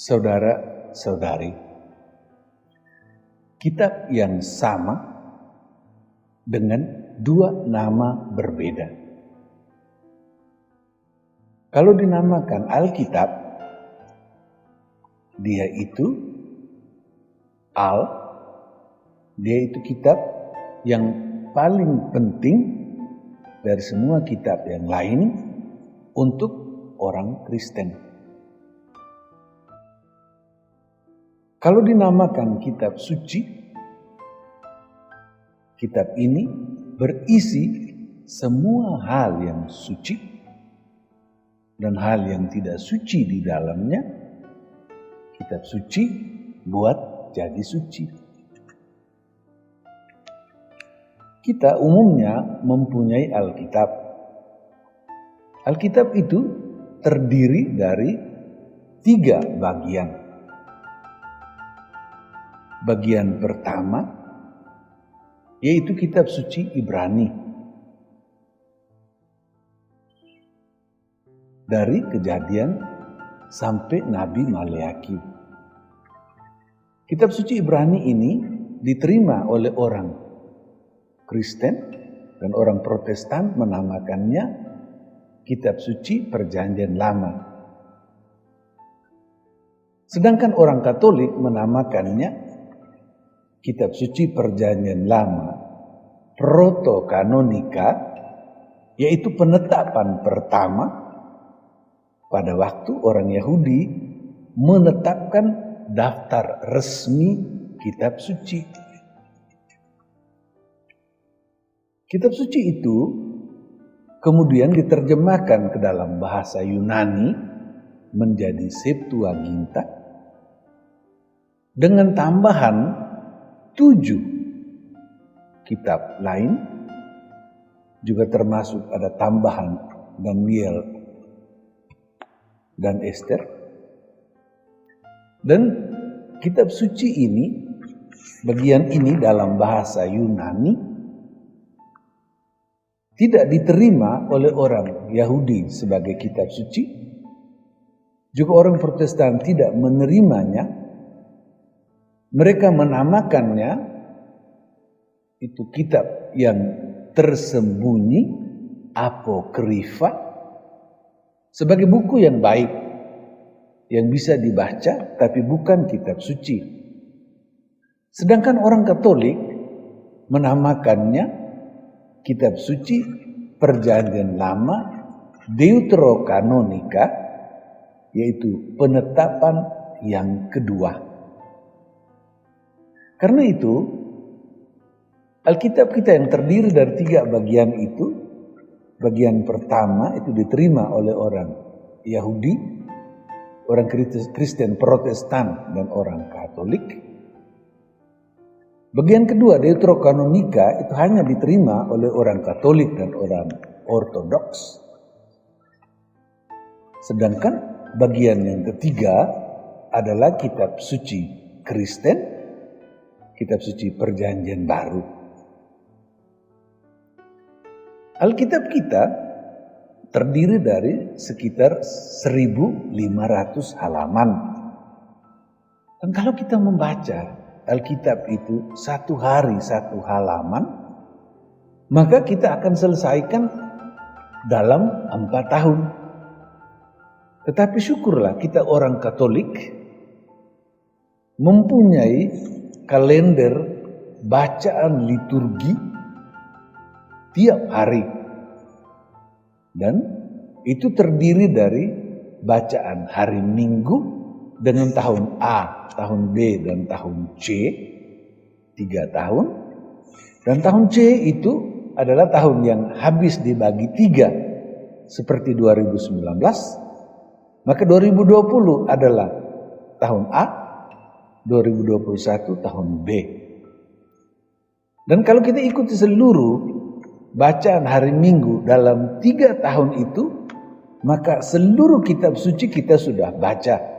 saudara-saudari, kitab yang sama dengan dua nama berbeda. Kalau dinamakan Alkitab, dia itu dia itu kitab yang paling penting dari semua kitab yang lain untuk orang Kristen. Kalau dinamakan kitab suci, kitab ini berisi semua hal yang suci dan hal yang tidak suci di dalamnya. Kitab suci buat jadi suci. Kita umumnya mempunyai Alkitab. Alkitab itu terdiri dari 3 bagian. Bagian pertama yaitu kitab suci Ibrani. Dari Kejadian sampai Nabi Maleaki. Kitab suci Ibrani ini diterima oleh orang Kristen dan orang Protestan menamakannya kitab suci Perjanjian Lama. Sedangkan orang Katolik menamakannya kitab suci Perjanjian Lama Protokanonika, yaitu penetapan pertama pada waktu orang Yahudi menetapkan daftar resmi kitab suci. Kitab suci itu kemudian diterjemahkan ke dalam bahasa Yunani menjadi Septuaginta dengan tambahan 7 kitab lain, juga termasuk ada tambahan Daniel dan Esther. Dan kitab suci ini, bagian ini dalam bahasa Yunani tidak diterima oleh orang Yahudi sebagai kitab suci. Juga orang Protestan tidak menerimanya. Mereka menamakannya itu kitab yang tersembunyi, apokrifa, sebagai buku yang baik yang bisa dibaca tapi bukan kitab suci. Sedangkan orang Katolik menamakannya kitab suci Perjanjian Lama Deuterokanonika, yaitu penetapan yang kedua. Karena itu, Alkitab kita yang terdiri dari 3 bagian itu, bagian pertama itu diterima oleh orang Yahudi, orang Kristen Protestan, dan orang Katolik. Bagian kedua, Deuterokanonika, itu hanya diterima oleh orang Katolik dan orang Ortodoks. Sedangkan bagian yang ketiga adalah kitab suci Kristen, kitab suci Perjanjian Baru. Alkitab kita terdiri dari sekitar 1.500 halaman. Dan kalau kita membaca Alkitab itu 1 hari 1 halaman, maka kita akan selesaikan dalam 4 tahun. Tetapi syukurlah kita orang Katolik mempunyai kalender bacaan liturgi tiap hari. Dan itu terdiri dari bacaan hari Minggu dengan tahun A, tahun B, dan tahun C, 3 tahun. Dan tahun C itu adalah tahun yang habis dibagi 3 seperti 2019. Maka 2020 adalah tahun A, 2021 tahun B. Dan kalau kita ikuti seluruh bacaan hari Minggu dalam 3 tahun itu, maka seluruh kitab suci kita sudah baca.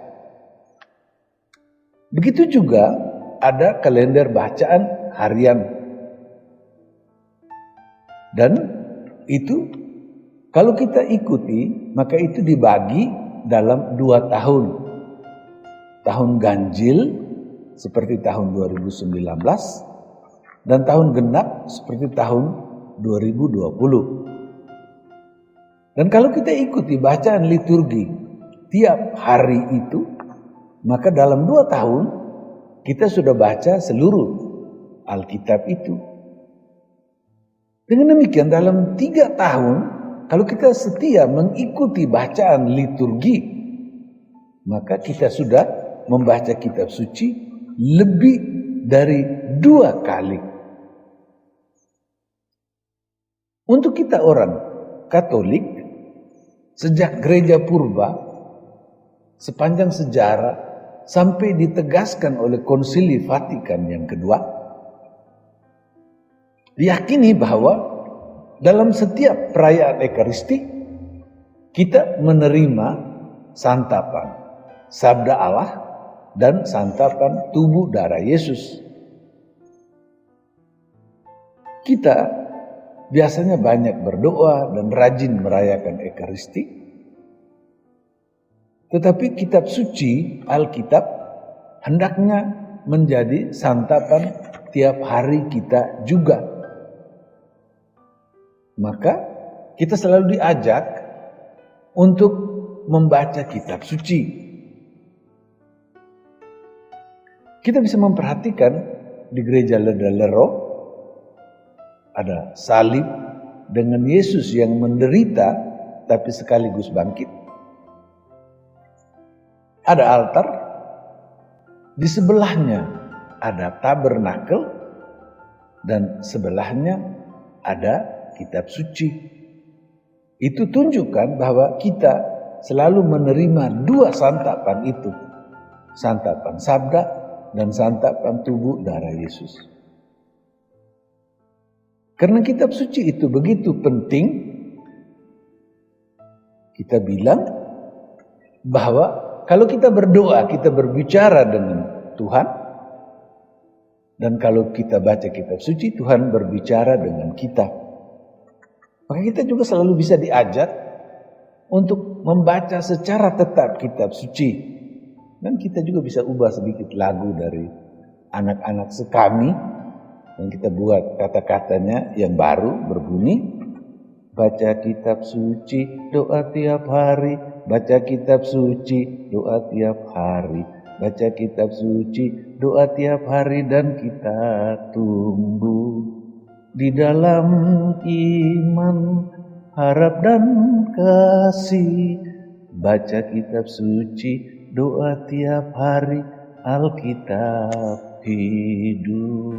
Begitu juga ada kalender bacaan harian. Dan itu kalau kita ikuti, maka itu dibagi dalam 2 tahun. tahun ganjil seperti tahun 2019 dan tahun genap seperti tahun 2020. Dan kalau kita ikuti bacaan liturgi tiap hari itu, maka dalam 2 tahun kita sudah baca seluruh Alkitab itu. Dengan demikian dalam 3 tahun, kalau kita setia mengikuti bacaan liturgi, maka kita sudah membaca kitab suci lebih dari 2 kali. Untuk kita orang Katolik, sejak gereja purba, sepanjang sejarah, sampai ditegaskan oleh Konsili Vatikan yang kedua, diyakini bahwa dalam setiap perayaan Ekaristi, kita menerima santapan sabda Allah dan santapan tubuh darah Yesus. Kita biasanya banyak berdoa dan rajin merayakan Ekaristi. Tetapi kitab suci, Alkitab, hendaknya menjadi santapan tiap hari kita juga. Maka kita selalu diajak untuk membaca kitab suci. Kita bisa memperhatikan di gereja Ledalero ada salib dengan Yesus yang menderita tapi sekaligus bangkit. Ada altar, di sebelahnya ada tabernakel, dan sebelahnya ada kitab suci. Itu tunjukkan bahwa kita selalu menerima 2 santapan itu. Santapan sabda dan santapan tubuh darah Yesus. Karena kitab suci itu begitu penting, kita bilang bahwa kalau kita berdoa, kita berbicara dengan Tuhan, dan kalau kita baca kitab suci, Tuhan berbicara dengan kita. Maka kita juga selalu bisa diajak untuk membaca secara tetap kitab suci. Dan kita juga bisa ubah sedikit lagu dari anak-anak sekami, dan kita buat kata-katanya yang baru berbunyi, baca kitab suci, doa tiap hari, baca kitab suci, doa tiap hari, baca kitab suci, doa tiap hari, dan kita tumbuh di dalam iman, harap dan kasih. Baca kitab suci, doa tiap hari, Alkitab hidup.